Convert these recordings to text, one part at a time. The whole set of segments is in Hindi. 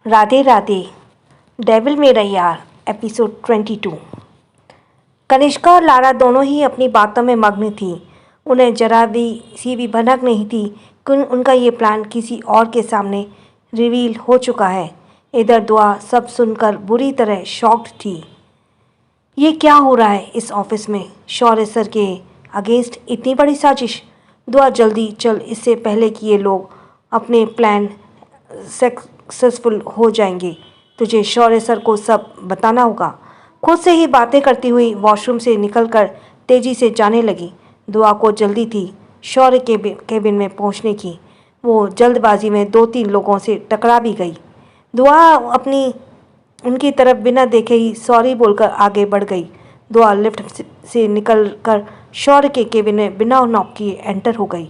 राधे राधे। डेविल मेरा यार एपिसोड 22। कनिष्का और लारा दोनों ही अपनी बातों में मग्न थी। उन्हें जरा भी सी भी भनक नहीं थी कि उनका ये प्लान किसी और के सामने रिवील हो चुका है। इधर दुआ सब सुनकर बुरी तरह शॉक्ड थी। ये क्या हो रहा है इस ऑफिस में? शौर्य सर के अगेंस्ट इतनी बड़ी साजिश। दुआ जल्दी चल, इससे पहले कि ये लोग अपने प्लान सक्सेसफुल हो जाएंगे। तुझे शौर्य सर को सब बताना होगा। खुद से ही बातें करती हुई वॉशरूम से निकलकर तेजी से जाने लगी। दुआ को जल्दी थी शौर्य के केबिन में पहुंचने की। वो जल्दबाजी में 2-3 लोगों से टकरा भी गई। दुआ अपनी उनकी तरफ बिना देखे ही सॉरी बोलकर आगे बढ़ गई। दुआ लिफ्ट से निकलकर शौर्य के केबिन में बिना नॉक किए एंटर हो गई।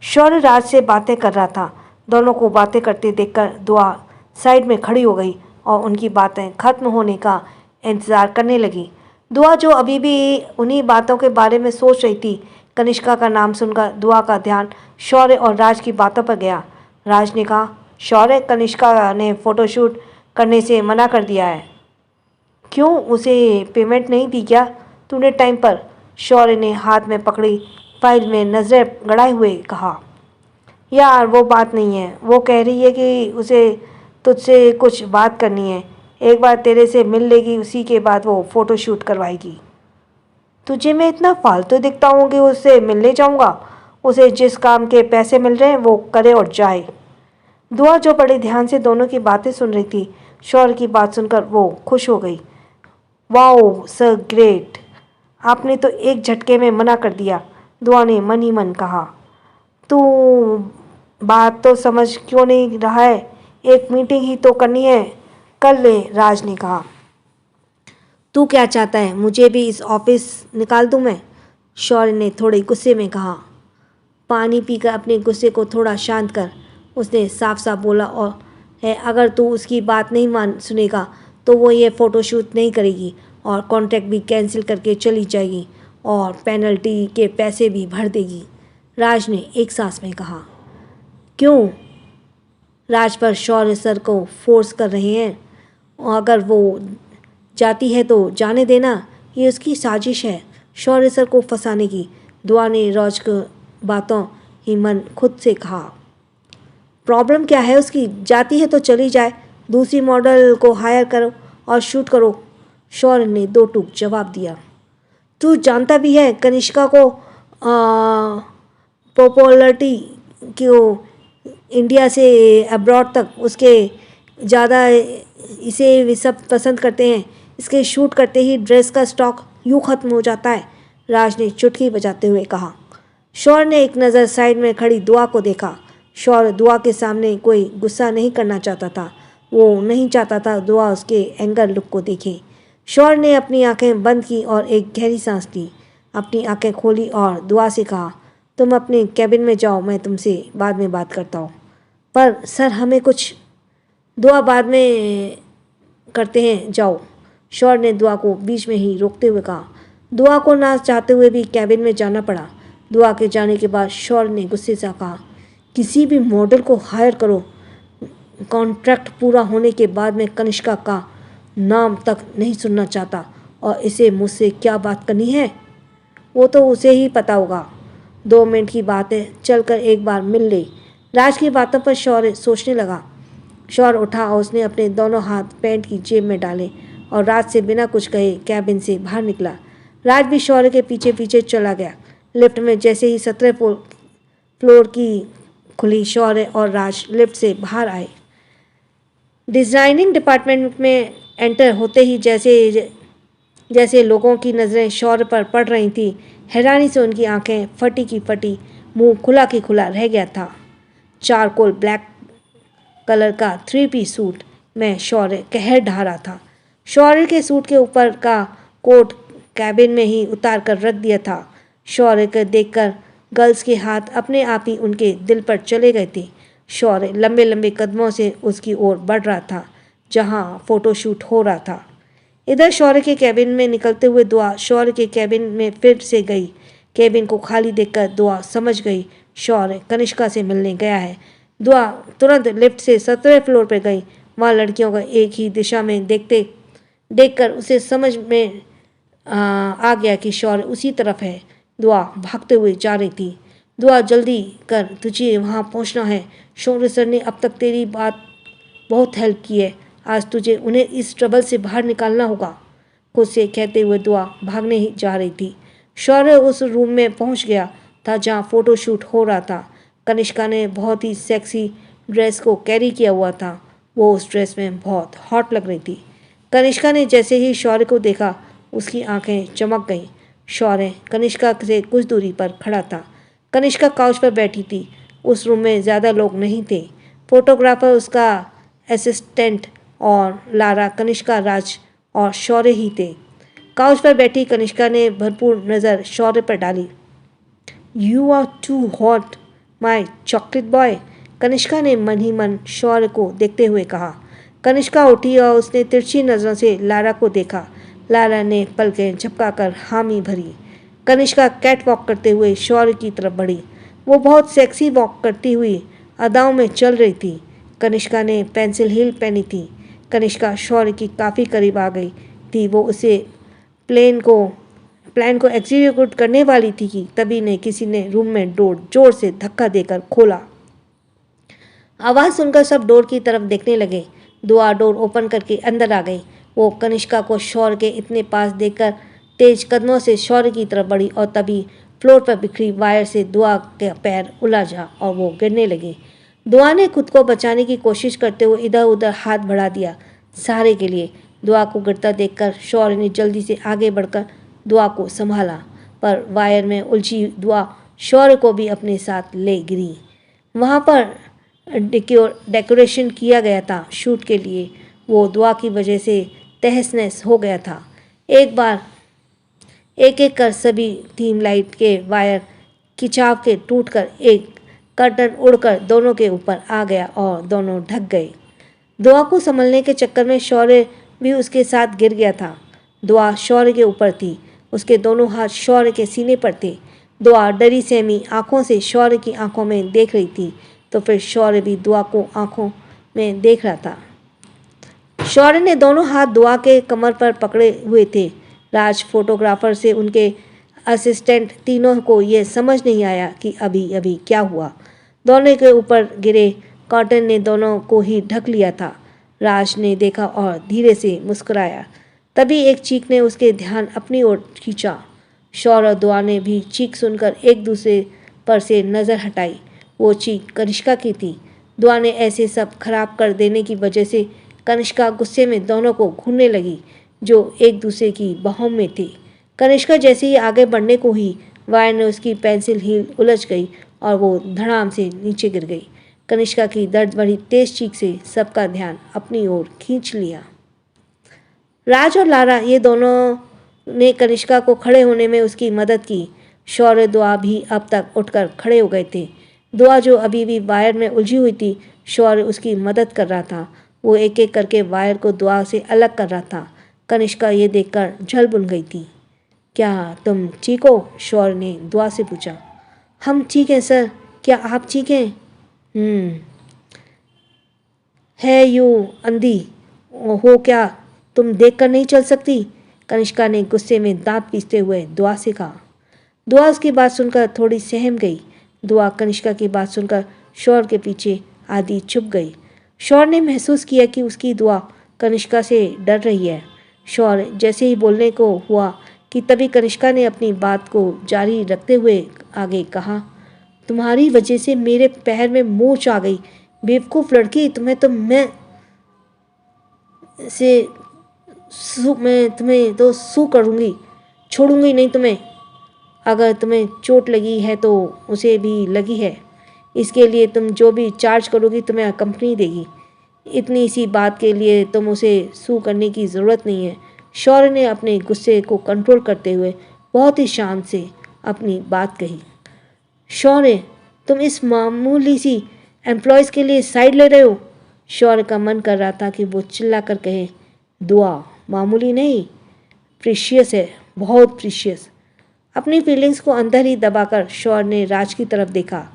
शौर्य राज से बातें कर रहा था। दोनों को बातें करते देखकर दुआ साइड में खड़ी हो गई और उनकी बातें खत्म होने का इंतज़ार करने लगी। दुआ जो अभी भी उन्हीं बातों के बारे में सोच रही थी, कनिष्का का नाम सुनकर दुआ का ध्यान शौर्य और राज की बातों पर गया। राज ने कहा, शौर्य, कनिष्का ने फ़ोटोशूट करने से मना कर दिया है। क्यों? उसे पेमेंट नहीं दी क्या तूने टाइम पर? शौर्य ने हाथ में पकड़ी फाइल में नज़रें गड़ाए हुए कहा। यार वो बात नहीं है, वो कह रही है कि उसे तुझसे कुछ बात करनी है। एक बार तेरे से मिल लेगी, उसी के बाद वो फ़ोटोशूट करवाएगी। तुझे मैं इतना फालतू दिखता हूँ कि उससे मिलने जाऊँगा? उसे जिस काम के पैसे मिल रहे हैं वो करे और जाए। दुआ जो बड़े ध्यान से दोनों की बातें सुन रही थी, शौर्य की बात सुनकर वो खुश हो गई। वाओ सर, ग्रेट, आपने तो एक झटके में मना कर दिया। दुआ ने मन ही मन कहा। तू बात तो समझ क्यों नहीं रहा है? एक मीटिंग ही तो करनी है, कर ले, राज ने कहा। तू क्या चाहता है, मुझे भी इस ऑफिस निकाल दूं मैं? शौर्य ने थोड़े गुस्से में कहा। पानी पीकर अपने गुस्से को थोड़ा शांत कर, उसने साफ साफ बोला। और है, अगर तू उसकी बात नहीं मान सुनेगा तो वो ये फ़ोटोशूट नहीं करेगी और कॉन्ट्रैक्ट भी कैंसिल करके चली जाएगी और पेनल्टी के पैसे भी भर देगी, राज ने एक सांस में कहा। क्यों? राज पर शौर्य सर को फोर्स कर रहे हैं। और अगर वो जाती है तो जाने देना, ये उसकी साजिश है शौर्य सर को फंसाने की। दुआ ने राज को बातों ही मन खुद से कहा। प्रॉब्लम क्या है उसकी? जाती है तो चली जाए, दूसरी मॉडल को हायर करो और शूट करो, शौर्य ने दो टूक जवाब दिया। तू जानता भी है कनिष्का को पॉपुलरिटी क्यों, इंडिया से अब्रॉड तक उसके ज़्यादा इसे सब पसंद करते हैं। इसके शूट करते ही ड्रेस का स्टॉक यूँ ख़त्म हो जाता है, राज ने चुटकी बजाते हुए कहा। शौर्य ने एक नज़र साइड में खड़ी दुआ को देखा। शौर्य दुआ के सामने कोई गुस्सा नहीं करना चाहता था। वो नहीं चाहता था दुआ उसके एंगर लुक को देखे। शौर्य ने अपनी आंखें बंद की और एक गहरी सांस ली। अपनी आंखें खोली और दुआ से कहा, तुम अपने कैबिन में जाओ, मैं तुमसे बाद में बात करता हूँ। पर सर, हमें कुछ दुआ बाद में करते हैं, जाओ, शौर्य ने दुआ को बीच में ही रोकते हुए कहा। दुआ को ना चाहते हुए भी कैबिन में जाना पड़ा। दुआ के जाने के बाद शौर्य ने गुस्से से कहा, किसी भी मॉडल को हायर करो, कॉन्ट्रैक्ट पूरा होने के बाद मैं कनिष्का का नाम तक नहीं सुनना चाहता। और इसे मुझसे क्या बात करनी है वो तो उसे ही पता होगा। 2 मिनट की बात है, चलकर एक बार मिल ले। राज की बातों पर शौर्य सोचने लगा। शौर्य उठा और उसने अपने दोनों हाथ पैंट की जेब में डाले और राज से बिना कुछ कहे कैबिन से बाहर निकला। राज भी शौर्य के पीछे पीछे चला गया। लिफ्ट में जैसे ही 17 फ्लोर की खुली, शौर्य और राज लिफ्ट से बाहर आए। डिज़ाइनिंग डिपार्टमेंट में एंटर होते ही जैसे लोगों की नज़रें शौर्य पर पड़ रही थी, हैरानी से उनकी आंखें फटी की फटी, मुंह खुला की खुला रह गया था। चारकोल ब्लैक कलर का 3 पीस सूट में शौर्य कहर ढा रहा था। शौर्य के सूट के ऊपर का कोट कैबिन में ही उतार कर रख दिया था। शौर्य को देखकर गर्ल्स के हाथ अपने आप ही उनके दिल पर चले गए थे। शौर्य लंबे लंबे कदमों से उसकी ओर बढ़ रहा था जहां फ़ोटोशूट हो रहा था। इधर शौर्य के कैबिन में निकलते हुए दुआ शौर्य के कैबिन में फिर से गई। कैबिन को खाली देखकर दुआ समझ गई शौर्य कनिष्का से मिलने गया है। दुआ तुरंत लिफ्ट से 17वें फ्लोर पर गई वहाँ लड़कियों का एक ही दिशा में देखकर उसे समझ में आ गया कि शौर्य उसी तरफ है। दुआ भागते हुए जा रही थी। दुआ जल्दी कर, तुझे वहाँ पहुँचना है। शौर्य सर ने अब तक तेरी बात बहुत हेल्प की है, आज तुझे उन्हें इस ट्रबल से बाहर निकालना होगा। खुद से कहते हुए दुआ भागने ही जा रही थी। शौर्य उस रूम में पहुंच गया था जहां फोटोशूट हो रहा था। कनिष्का ने बहुत ही सेक्सी ड्रेस को कैरी किया हुआ था। वो उस ड्रेस में बहुत हॉट लग रही थी। कनिष्का ने जैसे ही शौर्य को देखा, उसकी आंखें चमक गईं। शौर्य कनिष्का से कुछ दूरी पर खड़ा था। कनिष्का काउच पर बैठी थी। उस रूम में ज़्यादा लोग नहीं थे। फोटोग्राफर, उसका असिस्टेंट और लारा, कनिष्का, राज और शौर्य ही थे। काउच पर बैठी कनिष्का ने भरपूर नज़र शौर्य पर डाली। You are too hot my chocolate boy, Kanishka ने मन ही मन शौर्य को देखते हुए कहा। कनिष्का उठी और उसने तिरछी नज़रों से लारा को देखा। लारा ने पलकें झपकाकर हामी भरी। कनिष्का कैट वॉक करते हुए शौर्य की तरफ बढ़ी। वो बहुत सेक्सी वॉक करती हुई अदाओं में चल रही थी। कनिष्का ने पेंसिल हील पहनी थी। कनिष्का शौर्य की काफ़ी करीब आ गई थी। वो उसे प्लान को एग्जीक्यूट करने वाली थी कि तभी ने किसी ने रूम में डोर जोर से धक्का देकर खोला। आवाज़ सुनकर सब डोर की तरफ देखने लगे। दुआ डोर ओपन करके अंदर आ गई। वो कनिष्का को शौर्य के इतने पास देखकर तेज कदमों से शौर्य की तरफ बढ़ी और तभी फ्लोर पर बिखरी वायर से दुआ के पैर उलझा और वो गिरने लगी। दुआ ने खुद को बचाने की कोशिश करते हुए इधर उधर हाथ बढ़ा दिया सहारे के लिए। दुआ को गिरता देखकर शौर्य ने जल्दी से आगे बढ़कर दुआ को संभाला, पर वायर में उलझी दुआ शौर्य को भी अपने साथ ले गिरी। वहाँ पर डेकोरेशन किया गया था शूट के लिए। वो दुआ की वजह से तहस नहस हो गया था। एक एक कर सभी थीम लाइट के वायर खिंचाव के टूटकर एक कर्टन उड़कर दोनों के ऊपर आ गया और दोनों ढक गए। दुआ को संभलने के चक्कर में शौर्य भी उसके साथ गिर गया था। दुआ शौर्य के ऊपर थी। उसके दोनों हाथ शौर्य के सीने पर थे। दुआ डरी सहमी आंखों से शौर्य की आंखों में देख रही थी, तो फिर शौर्य भी दुआ को आंखों में देख रहा था। शौर्य ने दोनों हाथ दुआ के कमर पर पकड़े हुए थे। राज, फोटोग्राफर से उनके असिस्टेंट, तीनों को यह समझ नहीं आया कि अभी अभी क्या हुआ। दोनों के ऊपर गिरे कॉटन ने दोनों को ही ढक लिया था। राज ने देखा और धीरे से मुस्कुराया। तभी एक चीख ने उसके ध्यान अपनी ओर खींचा। शौर्य और दुआ ने भी चीख सुनकर एक दूसरे पर से नज़र हटाई। वो चीख कनिष्का की थी। दुआ ने ऐसे सब खराब कर देने की वजह से कनिष्का गुस्से में दोनों को घूरने लगी, जो एक दूसरे की बाहों में थे। कनिष्का जैसे ही आगे बढ़ने को ही वायर ने उसकी पेंसिल हील उलझ गई और वो धड़ाम से नीचे गिर गई। कनिष्का की दर्द भरी तेज चीख से सबका ध्यान अपनी ओर खींच लिया। राज और लारा, ये दोनों ने कनिष्का को खड़े होने में उसकी मदद की। शौर्य, दुआ भी अब तक उठकर खड़े हो गए थे। दुआ जो अभी भी वायर में उलझी हुई थी, शौर्य उसकी मदद कर रहा था। वो एक एक करके वायर को दुआ से अलग कर रहा था। कनिष्का ये देखकर झल बुन गई थी। क्या तुम ठीक हो? शौर्य ने दुआ से पूछा। हम ठीक हैं सर, क्या आप ठीक हैं? है यू अंधी हो क्या? तुम देखकर नहीं चल सकती? कनिष्का ने गुस्से में दांत पीसते हुए दुआ से कहा। दुआ उसकी बात सुनकर थोड़ी सहम गई। दुआ कनिष्का की बात सुनकर शौर्य के पीछे आधी छुप गई। शौर्य ने महसूस किया कि उसकी दुआ कनिष्का से डर रही है। शौर्य जैसे ही बोलने को हुआ कि तभी कनिष्का ने अपनी बात को जारी रखते हुए आगे कहा, तुम्हारी वजह से मेरे पैर में मोच आ गई। बेवकूफ़ लड़की, मैं तुम्हें तो सू करूँगी, छोड़ूंगी नहीं तुम्हें। अगर तुम्हें चोट लगी है तो उसे भी लगी है। इसके लिए तुम जो भी चार्ज करोगी तुम्हें कंपनी देगी। इतनी सी बात के लिए तुम उसे सू करने की ज़रूरत नहीं है। शौर्य ने अपने गुस्से को कंट्रोल करते हुए बहुत ही शांत से अपनी बात कही। शौर्य, तुम इस मामूली सी एम्प्लॉयज़ के लिए साइड ले रहे हो? शौर्य का मन कर रहा था कि वो चिल्ला कर कहे, दुआ मामूली नहीं, प्रीशियस है, बहुत प्रीशियस। अपनी फीलिंग्स को अंदर ही दबाकर शौर्य ने राज की तरफ देखा।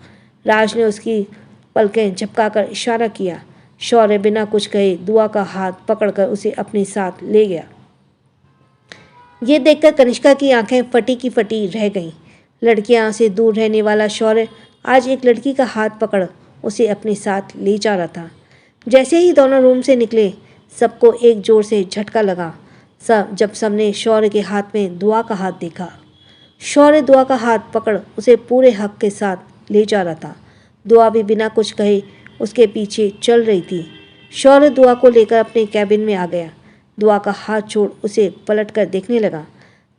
राज ने उसकी पलकें झपकाकर इशारा किया। शौर्य बिना कुछ कहे दुआ का हाथ पकड़कर उसे अपने साथ ले गया। ये देखकर कनिष्का की आंखें फटी की फटी रह गईं। लड़कियां से दूर रहने वाला शौर्य आज एक लड़की का हाथ पकड़ उसे अपने साथ ले जा रहा था। जैसे ही दोनों रूम से निकले, सबको एक जोर से झटका लगा। जब सबने शौर्य के हाथ में दुआ का हाथ देखा। शौर्य दुआ का हाथ पकड़ उसे पूरे हक के साथ ले जा रहा था। दुआ भी बिना कुछ कहे उसके पीछे चल रही थी। शौर्य दुआ को लेकर अपने कैबिन में आ गया। दुआ का हाथ छोड़ उसे पलटकर देखने लगा।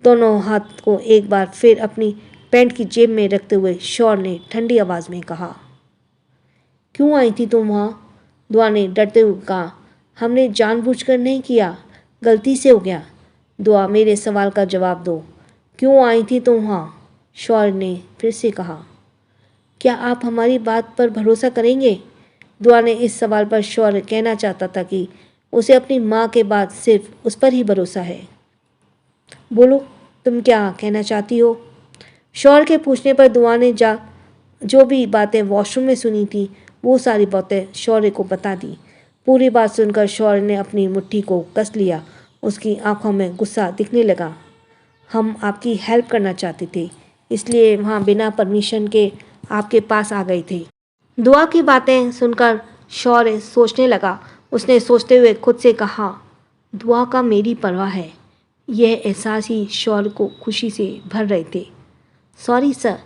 दोनों हाथ को एक बार फिर अपनी पैंट की जेब में रखते हुए शौर्य ने ठंडी आवाज़ में कहा, क्यों आई थी तुम वहाँ? दुआ ने डरते हुए कहा, हमने जानबूझकर नहीं किया, गलती से हो गया। दुआ, मेरे सवाल का जवाब दो, क्यों आई थी तुम वहाँ? शौर्य ने फिर से कहा, क्या आप हमारी बात पर भरोसा करेंगे? दुआ ने इस सवाल पर शौर्य कहना चाहता था कि उसे अपनी माँ के बाद सिर्फ उस पर ही भरोसा है। बोलो, तुम क्या कहना चाहती हो? शौर्य के पूछने पर दुआ ने जो भी बातें वॉशरूम में सुनी थी वो सारी बातें शौर्य को बता दी। पूरी बात सुनकर शौर्य ने अपनी मुट्ठी को कस लिया। उसकी आंखों में गुस्सा दिखने लगा। हम आपकी हेल्प करना चाहते थे, इसलिए वहाँ बिना परमिशन के आपके पास आ गए थे। दुआ की बातें सुनकर शौर्य सोचने लगा। उसने सोचते हुए खुद से कहा, दुआ का मेरी परवाह है। यह एहसास ही शौर्य को खुशी से भर रहे थे। Sorry sir.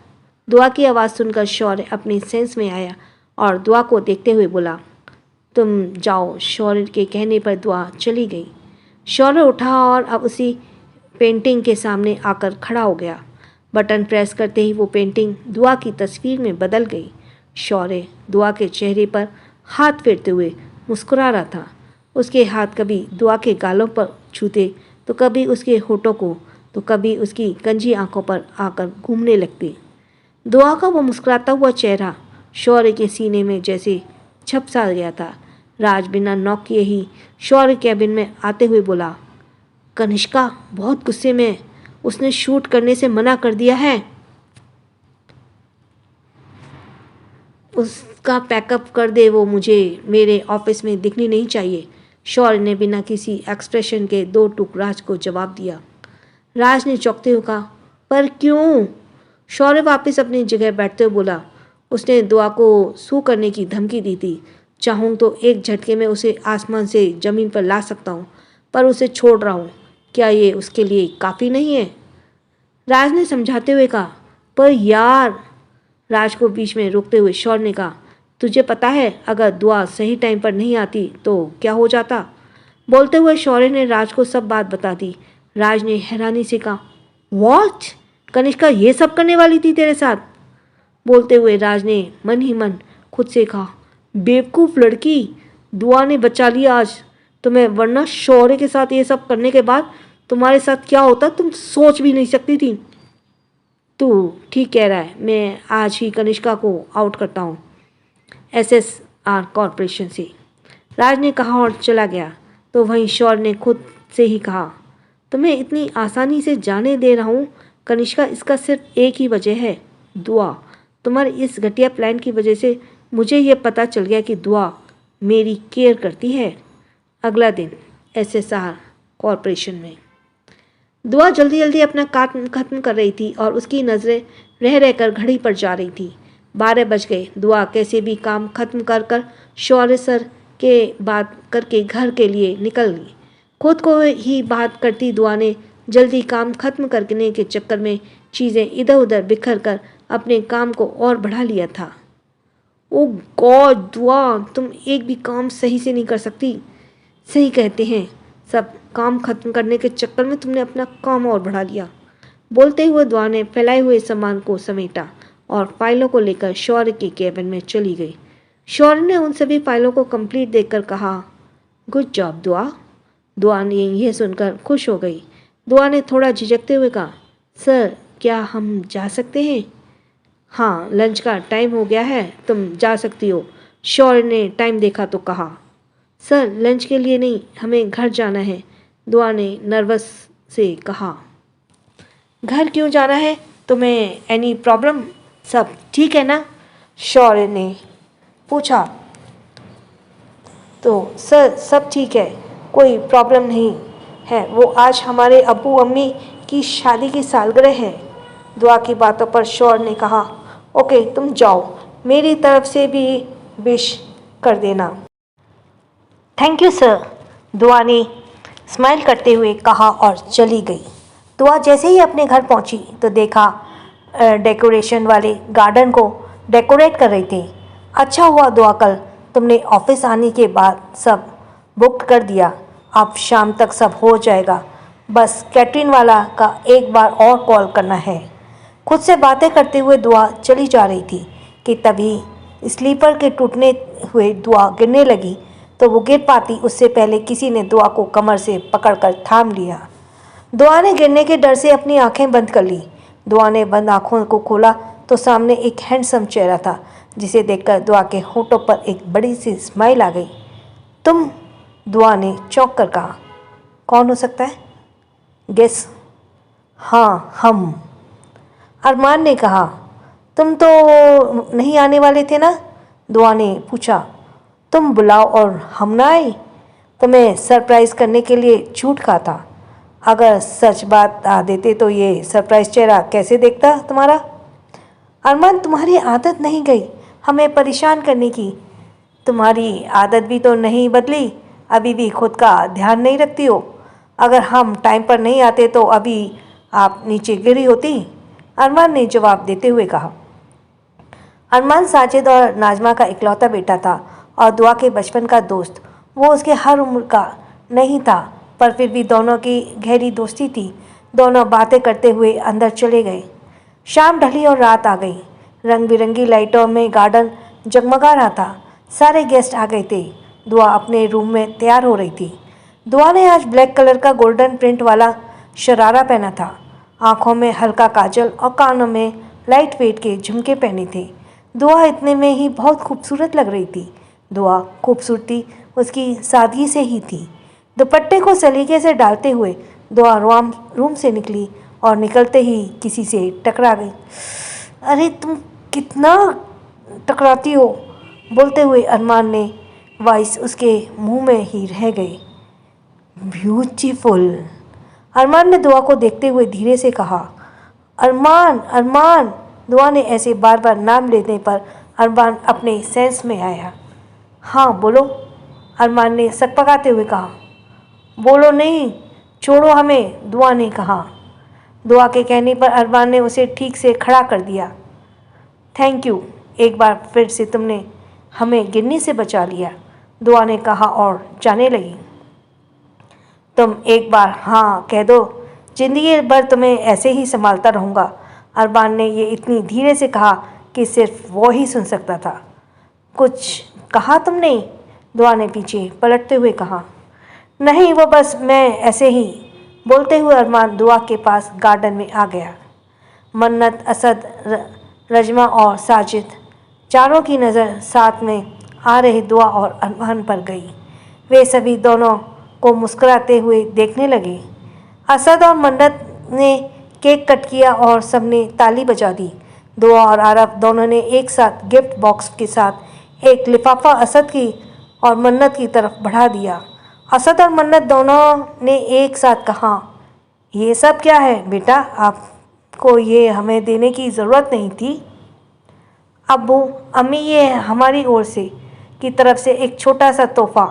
दुआ की आवाज़ सुनकर शौर्य अपने सेंस में आया और दुआ को देखते हुए बोला, तुम जाओ। शौर्य के कहने पर दुआ चली गई। शौर्य उठा और अब उसी पेंटिंग के सामने आकर खड़ा हो गया। बटन प्रेस करते ही वो पेंटिंग दुआ की तस्वीर में बदल गई। शौर्य दुआ के चेहरे पर हाथ फेरते हुए मुस्कुरा रहा था। उसके हाथ कभी दुआ के गालों पर छूते तो कभी उसके होठों को, तो कभी उसकी गंजी आंखों पर आकर घूमने लगते। दुआ का वो मुस्कुराता हुआ चेहरा शौर्य के सीने में जैसे छप सा गया था। राज बिना नॉक किए ही शौर्य कैबिन में आते हुए बोला, कनिष्का बहुत गुस्से में, उसने शूट करने से मना कर दिया है। उसका पैकअप कर दे, वो मुझे मेरे ऑफिस में दिखनी नहीं चाहिए। शौर्य ने बिना किसी एक्सप्रेशन के दो टूक राज को जवाब दिया। राज ने चौंकते हुए कहा, पर क्यों? शौर्य वापस अपनी जगह बैठते हुए बोला, उसने दुआ को सू करने की धमकी दी थी। चाहूँ तो एक झटके में उसे आसमान से ज़मीन पर ला सकता हूँ, पर उसे छोड़ रहा हूँ। क्या ये उसके लिए काफ़ी नहीं है? राज ने समझाते हुए कहा, पर यार। राज को बीच में रोकते हुए शौर्य ने कहा, तुझे पता है अगर दुआ सही टाइम पर नहीं आती तो क्या हो जाता? बोलते हुए शौर्य ने राज को सब बात बता दी। राज ने हैरानी से कहा, व्हाट? कनिष्का ये सब करने वाली थी तेरे साथ? बोलते हुए राज ने मन ही मन खुद से कहा, बेवकूफ़ लड़की, दुआ ने बचा लिया आज तुम्हें, वरना शौर्य के साथ ये सब करने के बाद तुम्हारे साथ क्या होता तुम सोच भी नहीं सकती थी। तू ठीक कह रहा है, मैं आज ही कनिष्का को आउट करता हूँ SSR कॉरपोरेशन से। राज ने कहा और चला गया। तो वहीं शौर्य ने खुद से ही कहा, तुम्हें इतनी आसानी से जाने दे रहा हूँ कनिष्का, इसका सिर्फ एक ही वजह है, दुआ। तुम्हारे इस घटिया प्लान की वजह से मुझे ये पता चल गया कि दुआ मेरी केयर करती है। अगला दिन SSR कॉरपोरेशन में दुआ जल्दी जल्दी अपना काम खत्म कर रही थी और उसकी नज़रें रह रहकर घड़ी पर जा रही थी। 12 बज गए। दुआ कैसे भी काम खत्म कर कर शौर्य सर के बात करके घर के लिए निकल गई। खुद को ही बात करती दुआ ने जल्दी काम खत्म करने के चक्कर में चीज़ें इधर उधर बिखर कर अपने काम को और बढ़ा लिया था। ओ गॉड दुआ, तुम एक भी काम सही से नहीं कर सकती। सही कहते हैं, सब काम खत्म करने के चक्कर में तुमने अपना काम और बढ़ा लिया। बोलते हुए दुआ ने फैलाए हुए सामान को समेटा और फाइलों को लेकर शौर्य के कैबिन में चली गई। शौर्य ने उन सभी फाइलों को कंप्लीट देखकर कहा, गुड जॉब दुआ। दुआ ने यह सुनकर खुश हो गई। दुआ ने थोड़ा झिझकते हुए कहा, सर क्या हम जा सकते हैं? हाँ, लंच का टाइम हो गया है, तुम जा सकती हो। शौर्य ने टाइम देखा तो कहा, सर लंच के लिए नहीं, हमें घर जाना है। दुआ ने नर्वस से कहा, घर क्यों जाना है? तुम्हें एनी प्रॉब्लम? सब ठीक है ना? शौर्य ने पूछा। तो सर सब ठीक है, कोई प्रॉब्लम नहीं है। वो आज हमारे अब्बू अम्मी की शादी की सालगिरह है। दुआ की बातों पर शौर ने कहा, ओके तुम जाओ, मेरी तरफ से भी विश कर देना। थैंक यू सर, दुआ ने स्माइल करते हुए कहा और चली गई। दुआ जैसे ही अपने घर पहुंची तो देखा डेकोरेशन वाले गार्डन को डेकोरेट कर रही थी। अच्छा हुआ दुआ, कल तुमने ऑफिस आने के बाद सब बुक कर दिया, अब शाम तक सब हो जाएगा। बस कैटरिंग वाला का एक बार और कॉल करना है। खुद से बातें करते हुए दुआ चली जा रही थी कि तभी स्लीपर के टूटने हुए दुआ गिरने लगी। तो वो गिर पाती उससे पहले किसी ने दुआ को कमर से पकड़कर थाम लिया। दुआ ने गिरने के डर से अपनी आंखें बंद कर ली। दुआ ने बंद आंखों को खोला तो सामने एक हैंडसम चेहरा था, जिसे देखकर दुआ के होठों पर एक बड़ी सी स्माइल आ गई। तुम? दुआ ने चौंक कर कहा। कौन हो सकता है? गेस। हाँ हम। अरमान ने कहा। तुम तो नहीं आने वाले थे ना? दुआ ने पूछा। तुम बुलाओ और हम ना आए? तुम्हें सरप्राइज़ करने के लिए झूठ कहा था। अगर सच बात आ देते तो ये सरप्राइज चेहरा कैसे देखता तुम्हारा? अरमान, तुम्हारी आदत नहीं गई हमें परेशान करने की। तुम्हारी आदत भी तो नहीं बदली, अभी भी खुद का ध्यान नहीं रखती हो। अगर हम टाइम पर नहीं आते तो अभी आप नीचे गिरी होती, अरमान ने जवाब देते हुए कहा। अरमान साजिद और नाजमा का इकलौता बेटा था और दुआ के बचपन का दोस्त। वो उसके हर उम्र का नहीं था, पर फिर भी दोनों की गहरी दोस्ती थी। दोनों बातें करते हुए अंदर चले गए। शाम ढली और रात आ गई। रंग बिरंगी लाइटों में गार्डन जगमगा रहा था। सारे गेस्ट आ गए थे। दुआ अपने रूम में तैयार हो रही थी। दुआ ने आज ब्लैक कलर का गोल्डन प्रिंट वाला शरारा पहना था। आंखों में हल्का काजल और कानों में लाइट वेट के झुमके पहने थे। दुआ इतने में ही बहुत खूबसूरत लग रही थी। दुआ खूबसूरती उसकी सादगी से ही थी। दुपट्टे को सलीके से डालते हुए दुआ रूम से निकली और निकलते ही किसी से टकरा गई। अरे तुम कितना टकराती हो, बोलते हुए अरमान ने वॉइस उसके मुंह में ही रह गई। ब्यूटीफुल, अरमान ने दुआ को देखते हुए धीरे से कहा। अरमान अरमान, दुआ ने ऐसे बार बार नाम लेने पर अरमान अपने सेंस में आया। हाँ बोलो, अरमान ने सकपकाते हुए कहा। बोलो नहीं, छोड़ो हमें, दुआ ने कहा। दुआ के कहने पर अरमान ने उसे ठीक से खड़ा कर दिया। थैंक यू, एक बार फिर से तुमने हमें गिरने से बचा लिया, दुआ ने कहा और जाने लगी। तुम एक बार हाँ कह दो, जिंदगी भर तुम्हें ऐसे ही संभालता रहूँगा, अरमान ने ये इतनी धीरे से कहा कि सिर्फ वो ही सुन सकता था। कुछ कहा तुमने? दुआ ने पीछे पलटते हुए कहा। नहीं, वो बस मैं ऐसे ही, बोलते हुए अरमान दुआ के पास गार्डन में आ गया। मन्नत, असद, रजमा और साजिद चारों की नज़र साथ में आ रहे दुआ और अरमान पर गई। वे सभी दोनों को मुस्कुराते हुए देखने लगे। असद और मन्नत ने केक कट किया और सबने ताली बजा दी। दुआ और आरफ दोनों ने एक साथ गिफ्ट बॉक्स के साथ एक लिफाफा असद की और मन्नत की तरफ बढ़ा दिया। असद और मन्नत दोनों ने एक साथ कहा, ये सब क्या है बेटा, आपको ये हमें देने की ज़रूरत नहीं थी। अब्बू अम्मी, ये हमारी ओर से की तरफ से एक छोटा सा तोहफा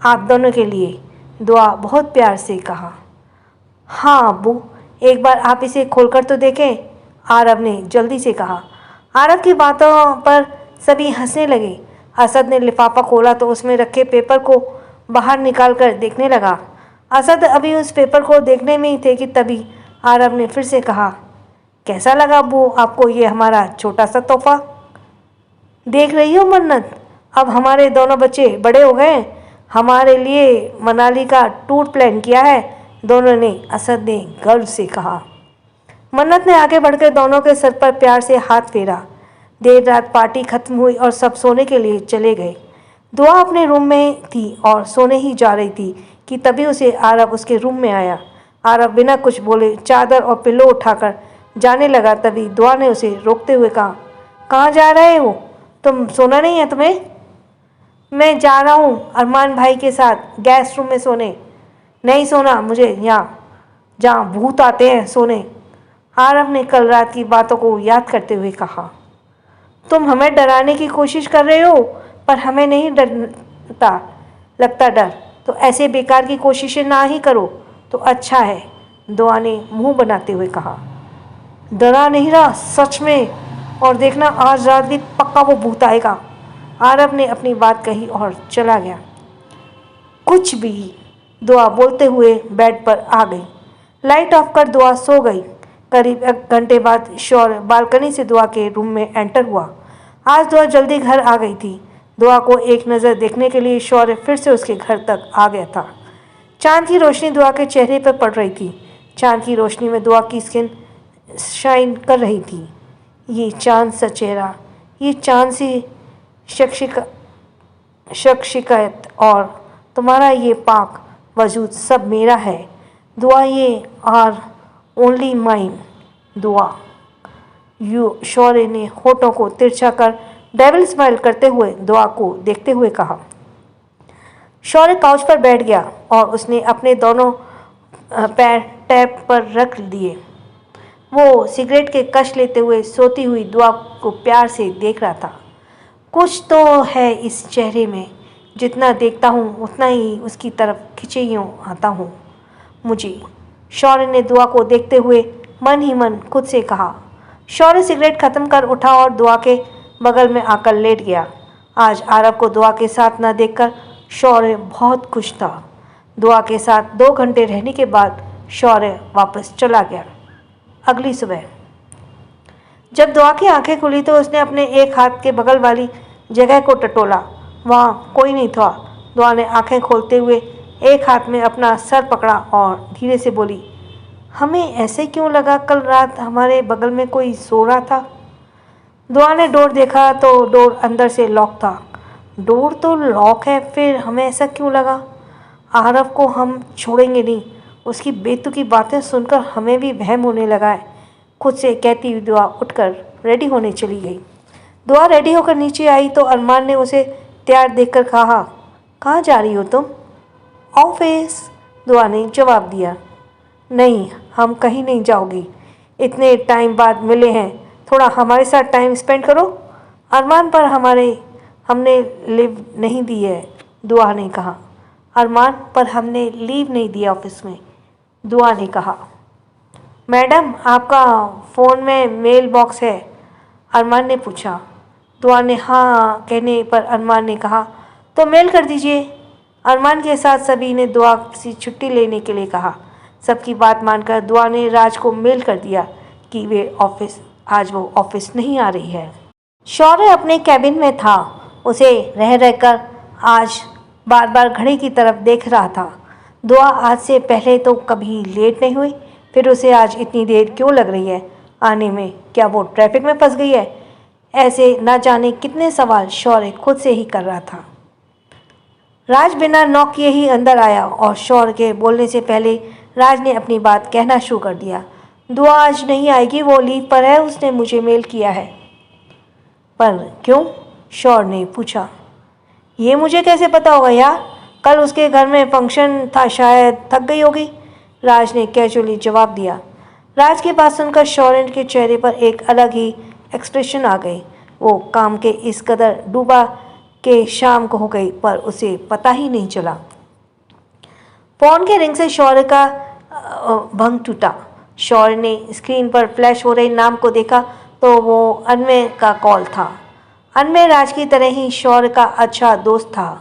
आप दोनों के लिए, दुआ बहुत प्यार से कहा। हाँ अब्बू, एक बार आप इसे खोलकर तो देखें, आरव ने जल्दी से कहा। आरव की बातों पर सभी हंसने लगे। असद ने लिफाफा खोला तो उसमें रखे पेपर को बाहर निकाल कर देखने लगा। असद अभी उस पेपर को देखने में ही थे कि तभी आरव ने फिर से कहा, कैसा लगा अब्बू आपको ये हमारा छोटा सा तोहफा? देख रही हो मन्नत, अब हमारे दोनों बच्चे बड़े हो गए। हमारे लिए मनाली का टूर प्लान किया है, दोनों ने, असद ने गर्व से कहा। मन्नत ने आगे बढ़कर दोनों के सर पर प्यार से हाथ फेरा। देर रात पार्टी खत्म हुई और सब सोने के लिए चले गए। दुआ अपने रूम में थी और सोने ही जा रही थी कि तभी उसे आरव उसके रूम में आया। आरव बिना कुछ बोले चादर और पिल्लो उठाकर जाने लगा। तभी दुआ ने उसे रोकते हुए कहा, कहाँ जा रहे हो? तुम सोना नहीं है तुम्हें? मैं जा रहा हूँ अरमान भाई के साथ गेस्ट रूम में सोने। नहीं सोना मुझे यहाँ, जहाँ भूत आते हैं सोने, आरव ने कल रात की बातों को याद करते हुए कहा। तुम हमें डराने की कोशिश कर रहे हो, पर हमें नहीं डरता लगता डर, तो ऐसे बेकार की कोशिशें ना ही करो तो अच्छा है, दुआ ने मुंह बनाते हुए कहा। डरा नहीं रहा सच में, और देखना आज रात भी पक्का वो भूत आएगा। आरव ने अपनी बात कही और चला गया। कुछ भी, दुआ बोलते हुए बेड पर आ गई। लाइट ऑफ कर दुआ सो गई। करीब 1 घंटे बाद शौर्य बालकनी से दुआ के रूम में एंटर हुआ। आज दुआ जल्दी घर आ गई थी। दुआ को एक नज़र देखने के लिए शौर्य फिर से उसके घर तक आ गया था। चांद की रोशनी दुआ के चेहरे पर पड़ रही थी। चांद की रोशनी में दुआ की स्किन शाइन कर रही थी। ये चांद सा चेहरा, ये चांद सी शख्सियत और तुम्हारा ये पाक वजूद सब मेरा है। दुआ ये आर ओनली माइन दुआ। शौर्य ने होठों को तिरछा कर डेविल स्माइल करते हुए दुआ को देखते हुए कहा। शौर्य काउच पर बैठ गया और उसने अपने दोनों पैर टैप पर रख दिए। वो सिगरेट के कश लेते हुए सोती हुई दुआ को प्यार से देख रहा था। कुछ तो है इस चेहरे में, जितना देखता हूँ उतना ही उसकी तरफ खिंचे यूँ आता हूँ मुझे। शौर्य ने दुआ को देखते हुए मन ही मन खुद से कहा। शौर्य सिगरेट खत्म कर उठा और दुआ के बगल में आकर लेट गया। आज आरव को दुआ के साथ न देखकर शौर्य बहुत खुश था। दुआ के साथ 2 घंटे रहने के बाद शौर्य वापस चला गया। अगली सुबह जब दुआ की आंखें खुली तो उसने अपने एक हाथ के बगल वाली जगह को टटोला। वहाँ कोई नहीं था। दुआ ने आंखें खोलते हुए एक हाथ में अपना सर पकड़ा और धीरे से बोली, हमें ऐसे क्यों लगा कल रात हमारे बगल में कोई सो रहा था? दुआ ने डोर देखा तो डोर अंदर से लॉक था। डोर तो लॉक है, फिर हमें ऐसा क्यों लगा? आरव को हम छोड़ेंगे नहीं, उसकी बेतुकी बातें सुनकर हमें भी वहम होने लगा है। खुद से कहती हुई दुआ उठकर रेडी होने चली गई। दुआ रेडी होकर नीचे आई तो अरमान ने उसे तैयार देखकर कहा, कहाँ जा रही हो तुम? ऑफिस, दुआ ने जवाब दिया। नहीं, हम कहीं नहीं जाओगी, इतने टाइम बाद मिले हैं, थोड़ा हमारे साथ टाइम स्पेंड करो। अरमान पर हमने लीव नहीं दी है, दुआ ने कहा। अरमान पर हमने लीव नहीं दिया ऑफिस में, दुआ ने कहा। मैडम, आपका फ़ोन में मेल बॉक्स है? अरमान ने पूछा। दुआ ने हाँ कहने पर अरमान ने कहा, तो मेल कर दीजिए। अरमान के साथ सभी ने दुआ से छुट्टी लेने के लिए कहा। सबकी बात मानकर दुआ ने राज को मेल कर दिया कि आज वो ऑफिस नहीं आ रही है। शौर्य अपने कैबिन में था। उसे रह रहकर आज बार बार घड़ी की तरफ देख रहा था। दुआ आज से पहले तो कभी लेट नहीं हुई, फिर उसे आज इतनी देर क्यों लग रही है आने में? क्या वो ट्रैफिक में फंस गई है? ऐसे ना जाने कितने सवाल शौर्य खुद से ही कर रहा था। राज बिना नॉक किए ही अंदर आया और शौर्य के बोलने से पहले राज ने अपनी बात कहना शुरू कर दिया। दुआ आज नहीं आएगी, वो लीव पर है, उसने मुझे मेल किया है। पर क्यों? शौर्य ने पूछा। ये मुझे कैसे पता होगा यार? कल उसके घर में फंक्शन था, शायद थक गई होगी, राज ने कैजुअली जवाब दिया। राज की बात सुनकर शौर्य के चेहरे पर एक अलग ही एक्सप्रेशन आ गई। वो काम के इस कदर डूबा कि शाम को हो गई पर उसे पता ही नहीं चला। फोन के रिंग से शौर्य का भंग टूटा। शौर्य ने स्क्रीन पर फ्लैश हो रहे नाम को देखा तो वो अनमय का कॉल था। अनमय राज की तरह ही शौर्य का अच्छा दोस्त था,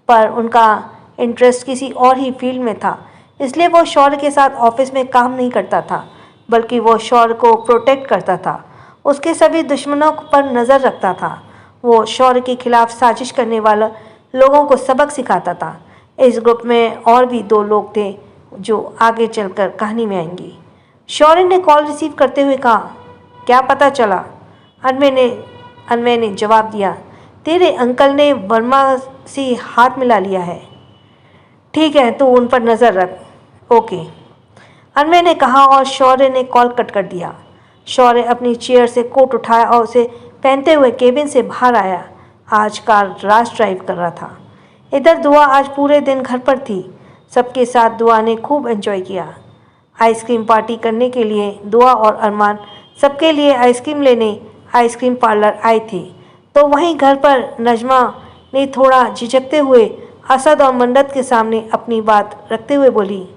पर उनका इंटरेस्ट किसी और ही फील्ड में था, इसलिए वो शौर्य के साथ ऑफिस में काम नहीं करता था, बल्कि वो शौर्य को प्रोटेक्ट करता था, उसके सभी दुश्मनों पर नज़र रखता था। वो शौर्य के खिलाफ साजिश करने वाले लोगों को सबक सिखाता था। इस ग्रुप में और भी 2 लोग थे जो आगे चलकर कहानी में आएंगी। शौर्य ने कॉल रिसीव करते हुए कहा, क्या पता चला? अनमय ने जवाब दिया, तेरे अंकल ने वर्मा से हाथ मिला लिया है। ठीक है, तू उन पर नज़र रख। ओके, अनमय ने कहा और शौर्य ने कॉल कट कर दिया। शौर्य अपनी चेयर से कोट उठाया और उसे पहनते हुए केबिन से बाहर आया। आज कार राज ड्राइव कर रहा था। इधर दुआ आज पूरे दिन घर पर थी। सबके साथ दुआ ने खूब एंजॉय किया। आइसक्रीम पार्टी करने के लिए दुआ और अरमान सबके लिए आइसक्रीम लेने आइसक्रीम पार्लर आए थे। तो वहीं घर पर नजमा ने थोड़ा झिझकते हुए असद और मन्नत के सामने अपनी बात रखते हुए बोली,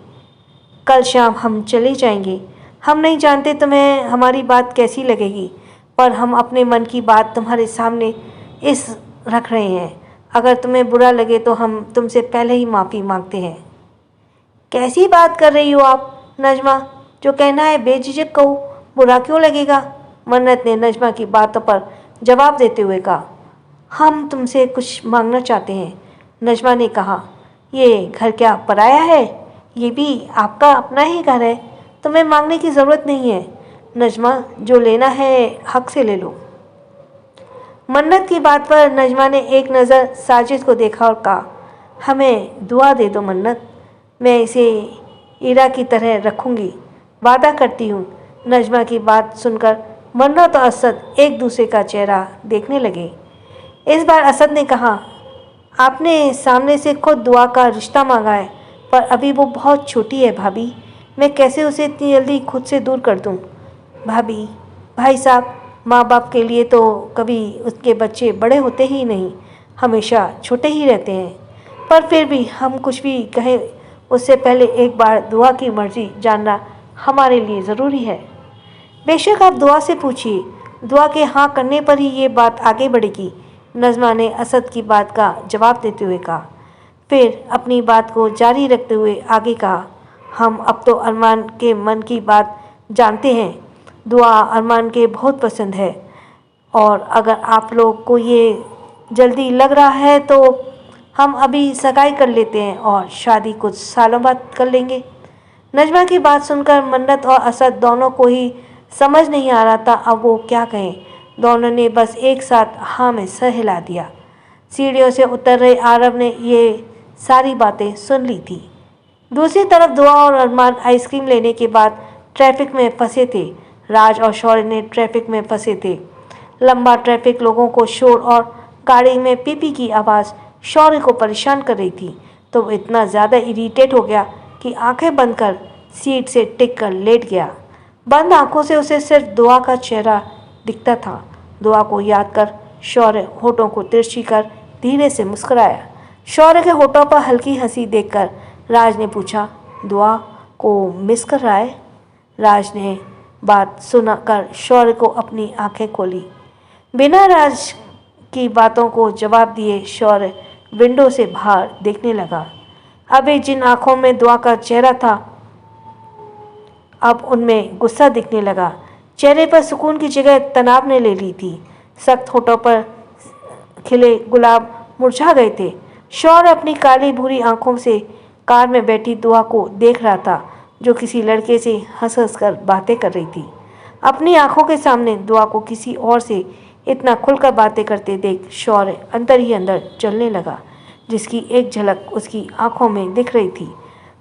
कल शाम हम चले जाएंगे। हम नहीं जानते तुम्हें हमारी बात कैसी लगेगी, पर हम अपने मन की बात तुम्हारे सामने इस रख रहे हैं। अगर तुम्हें बुरा लगे तो हम तुमसे पहले ही माफ़ी मांगते हैं। कैसी बात कर रही हो आप नजमा? जो कहना है बेझिझक कहो, बुरा क्यों लगेगा? मन्नत ने नजमा की बातों पर जवाब देते हुए कहा। हम तुमसे कुछ मांगना चाहते हैं, नजमा ने कहा। ये घर क्या पराया है? ये भी आपका अपना ही घर है। तुम्हें मांगने की ज़रूरत नहीं है नजमा, जो लेना है हक से ले लो। मन्नत की बात पर नजमा ने एक नज़र साजिद को देखा और कहा, हमें दुआ दे दो मन्नत, मैं इसे ईरा की तरह रखूँगी, वादा करती हूँ। नजमा की बात सुनकर मन्नत और असद एक दूसरे का चेहरा देखने लगे। इस बार असद ने कहा, आपने सामने से खुद दुआ का रिश्ता मांगा है, पर अभी वो बहुत छोटी है भाभी, मैं कैसे उसे इतनी जल्दी खुद से दूर कर दूँ? भाभी, भाई साहब, माँ बाप के लिए तो कभी उसके बच्चे बड़े होते ही नहीं, हमेशा छोटे ही रहते हैं। पर फिर भी हम कुछ भी कहें उससे पहले एक बार दुआ की मर्ज़ी जानना हमारे लिए ज़रूरी है। बेशक आप दुआ से पूछिए, दुआ के हाँ करने पर ही ये बात आगे बढ़ेगी, नजमा ने असद की बात का जवाब देते हुए कहा। फिर अपनी बात को जारी रखते हुए आगे कहा, हम अब तो अरमान के मन की बात जानते हैं। दुआ अरमान के बहुत पसंद है, और अगर आप लोग को ये जल्दी लग रहा है तो हम अभी सगाई कर लेते हैं और शादी कुछ सालों बाद कर लेंगे। नजमा की बात सुनकर मन्नत और असद दोनों को ही समझ नहीं आ रहा था अब वो क्या कहें। दोनों ने बस एक साथ हाँ में सर हिला दिया। सीढ़ियों से उतर रहे आरव ने ये सारी बातें सुन ली थी। दूसरी तरफ दुआ और अरमान आइसक्रीम लेने के बाद ट्रैफिक में फंसे थे। राज और शौर्य ने ट्रैफिक में फंसे थे। लंबा ट्रैफिक लोगों को शोर और गाड़ी में पीपी की आवाज़ शौर्य को परेशान कर रही थी, तो वो इतना ज़्यादा इरिटेट हो गया कि आंखें बंद कर सीट से टिक कर लेट गया। बंद आंखों से उसे सिर्फ दुआ का चेहरा दिखता था। दुआ को याद कर शौर्य होठों को तिरछी कर धीरे से मुस्कुराया। शौर्य के होठों पर हल्की हंसी देखकर राज ने पूछा, दुआ को मिस कर रहा है? राज ने बात सुनकर शौर्य को अपनी आंखें खोली। बिना राज की बातों को जवाब दिए शौर्य विंडो से बाहर देखने लगा। अभी जिन आंखों में दुआ का चेहरा था, अब उनमें गुस्सा दिखने लगा। चेहरे पर सुकून की जगह तनाव ने ले ली थी। सख्त होठों पर खिले गुलाब मुरझा गए थे। शौर्य अपनी काली भूरी आंखों से कार में बैठी दुआ को देख रहा था, जो किसी लड़के से हंस हंस कर बातें कर रही थी। अपनी आंखों के सामने दुआ को किसी और से इतना खुलकर बातें करते देख शौर्य अंदर ही अंदर जलने लगा, जिसकी एक झलक उसकी आंखों में दिख रही थी।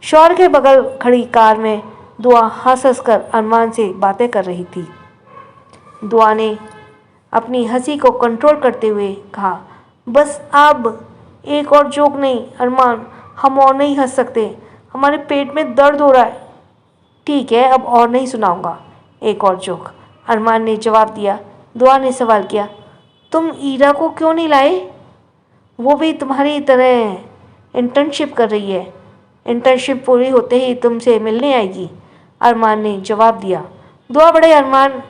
शौर्य के बगल खड़ी कार में दुआ हंस हंस कर अरमान से बातें कर रही थी। दुआ ने अपनी हंसी को कंट्रोल करते हुए कहा, बस अब एक और जोक नहीं अरमान, हम और नहीं हंस सकते, हमारे पेट में दर्द हो रहा है। ठीक है, अब और नहीं सुनाऊंगा एक और जोक, अरमान ने जवाब दिया। दुआ ने सवाल किया, तुम ईरा को क्यों नहीं लाए? वो भी तुम्हारी तरह इंटर्नशिप कर रही है, इंटर्नशिप पूरी होते ही तुमसे मिलने आएगी, अरमान ने जवाब दिया। दुआ बड़े अरमान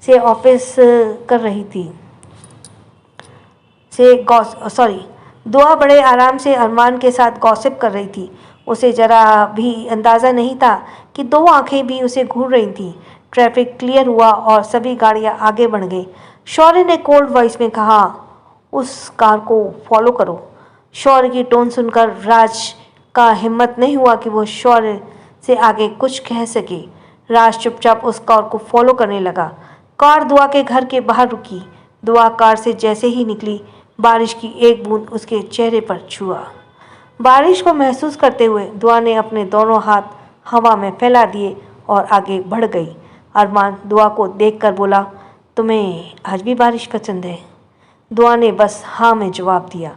से ऑफिस कर रही थी दुआ बड़े आराम से अरमान के साथ गॉसिप कर रही थी। उसे जरा भी अंदाज़ा नहीं था कि दो आंखें भी उसे घूर रही थीं। ट्रैफिक क्लियर हुआ और सभी गाड़ियां आगे बढ़ गईं। शौर्य ने कोल्ड वॉइस में कहा, उस कार को फॉलो करो। शौर्य की टोन सुनकर राज का हिम्मत नहीं हुआ कि वो शौर्य से आगे कुछ कह सके। राज चुपचाप उस कार को फॉलो करने लगा। कार दुआ के घर के बाहर रुकी। दुआ कार से जैसे ही निकली, बारिश की एक बूंद उसके चेहरे पर छुआ। बारिश को महसूस करते हुए दुआ ने अपने दोनों हाथ हवा में फैला दिए और आगे बढ़ गई। अरमान दुआ को देखकर बोला, तुम्हें आज भी बारिश पसंद है? दुआ ने बस हाँ में जवाब दिया।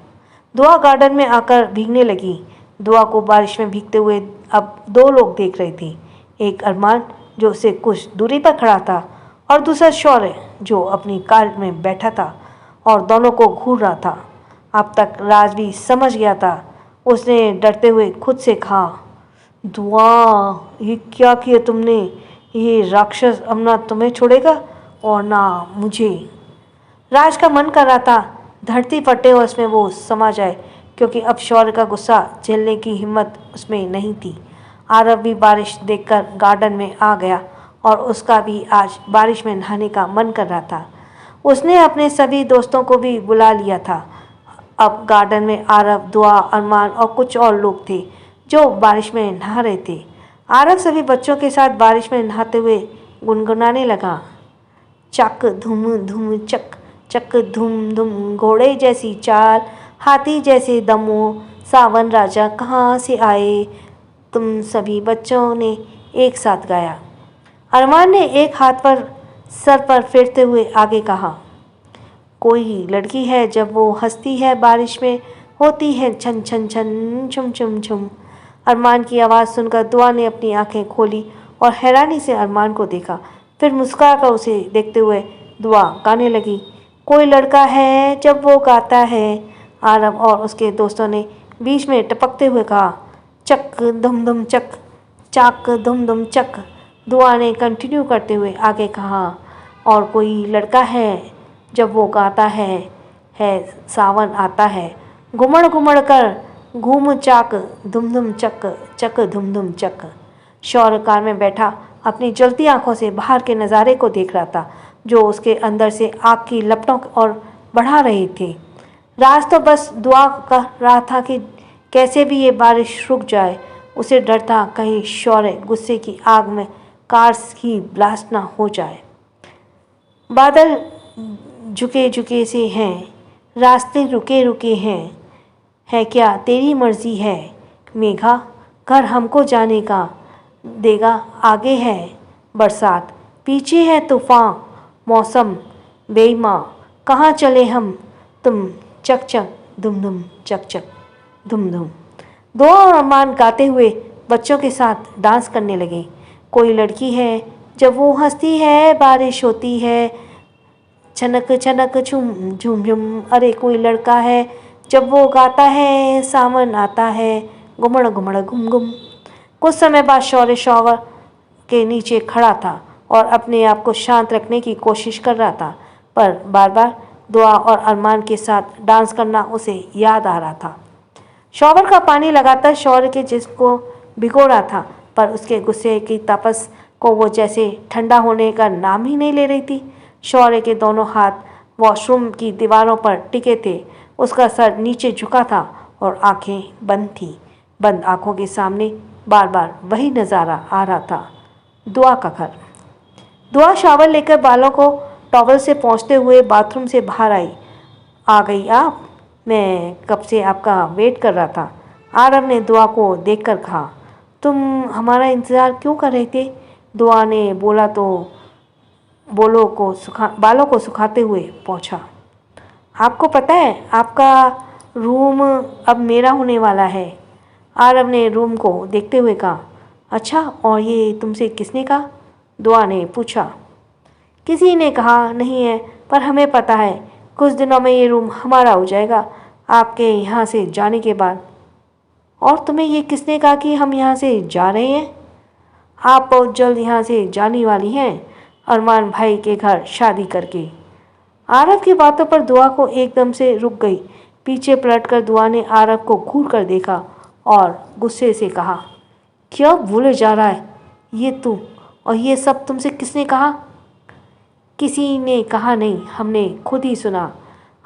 दुआ गार्डन में आकर भीगने लगी। दुआ को बारिश में भीगते हुए अब दो लोग देख रहे थे। एक अरमान जो उससे कुछ दूरी पर खड़ा था और दूसरा शौर्य जो अपनी कार में बैठा था और दोनों को घूर रहा था। अब तक राज भी समझ गया था। उसने डरते हुए खुद से कहा, दुआ ये क्या किया तुमने? ये राक्षस अब ना तुम्हें छोड़ेगा और ना मुझे। राज का मन कर रहा था धरती फटे और उसमें वो समा जाए, क्योंकि अब शौर्य का गुस्सा झेलने की हिम्मत उसमें नहीं थी। आरव भी बारिश देखकर गार्डन में आ गया और उसका भी आज बारिश में नहाने का मन कर रहा था। उसने अपने सभी दोस्तों को भी बुला लिया था। अब गार्डन में आरव, दुआ, अरमान और कुछ और लोग थे जो बारिश में नहा रहे थे। आरव सभी बच्चों के साथ बारिश में नहाते हुए गुनगुनाने लगा, चक धुम धुम चक, चक धुम धुम, घोड़े जैसी चाल, हाथी जैसे दमो, सावन राजा कहाँ से आए। तुम सभी बच्चों ने एक साथ गाया। अरमान ने एक हाथ पर सर पर फेरते हुए आगे कहा, कोई लड़की है जब वो हंसती है बारिश में होती है छन छन छन छुम छुम छुम। अरमान की आवाज़ सुनकर दुआ ने अपनी आंखें खोली और हैरानी से अरमान को देखा। फिर मुस्कुराकर उसे देखते हुए दुआ गाने लगी, कोई लड़का है जब वो गाता है। आरव और उसके दोस्तों ने बीच में टपकते हुए कहा, चक धुम धुम चक, चाक धुम धुम चक। दुआ ने कंटिन्यू करते हुए आगे कहा, और कोई लड़का है जब वो गाता है सावन आता है, घुमड़ घुमड़ कर घूम चाक धुम धुम चक, चक धुम धुम चक। शौर्य कार में बैठा अपनी जलती आंखों से बाहर के नज़ारे को देख रहा था जो उसके अंदर से आग की लपटों और बढ़ा रहे थे। राज तो बस दुआ कर रहा था कि कैसे भी ये बारिश रुक जाए। उसे डर था कहीं शौर्य गुस्से की आग में कार की ब्लास्ट ना हो जाए। बादल झुके झुके से हैं, रास्ते रुके रुके हैं, है क्या तेरी मर्जी है मेघा, घर हमको जाने का देगा। आगे है बरसात, पीछे है तूफान, मौसम बेईमान, कहाँ चले हम तुम चक चक धुम धुम चक चक धुम धुम। दुआ और अरमान गाते हुए बच्चों के साथ डांस करने लगे। कोई लड़की है जब वो हंसती है बारिश होती है छनक छनक झुम झुम झुम। अरे कोई लड़का है जब वो गाता है सावन आता है, घुमड़ घुमड़ घुम घुम। कुछ समय बाद शौर्य शॉवर के नीचे खड़ा था और अपने आप को शांत रखने की कोशिश कर रहा था, पर बार बार दुआ और अरमान के साथ डांस करना उसे याद आ रहा था। शॉवर का पानी लगातार शौर्य के जिस्म को भिगो रहा था, पर उसके गुस्से की तपस को वो जैसे ठंडा होने का नाम ही नहीं ले रही थी। शौर्य के दोनों हाथ वॉशरूम की दीवारों पर टिके थे। उसका सर नीचे झुका था और आंखें बंद थीं। बंद आंखों के सामने बार बार वही नज़ारा आ रहा था, दुआ का घर। दुआ शावर लेकर बालों को टॉवल से पोंछते हुए बाथरूम से बाहर आई। आ गई आप? मैं कब से आपका वेट कर रहा था। आरव ने दुआ को देखकर कहा, तुम हमारा इंतज़ार क्यों कर रहे थे? दुआ ने बालों को सुखाते हुए पूछा। आपको पता है आपका रूम अब मेरा होने वाला है। आरव ने रूम को देखते हुए कहा, अच्छा, और ये तुमसे किसने कहा? दुआ ने पूछा। किसी ने कहा नहीं है, पर हमें पता है कुछ दिनों में ये रूम हमारा हो जाएगा आपके यहाँ से जाने के बाद। और तुम्हें ये किसने कहा कि हम यहाँ से जा रहे हैं? आप बहुत जल्द यहाँ से जाने वाली हैं अरमान भाई के घर शादी करके। आरव की बातों पर दुआ को एकदम से रुक गई। पीछे पलटकर दुआ ने आरव को घूर कर देखा और गुस्से से कहा, क्या भूले जा रहा है ये तू? और ये सब तुमसे किसने कहा? किसी ने कहा नहीं, हमने खुद ही सुना।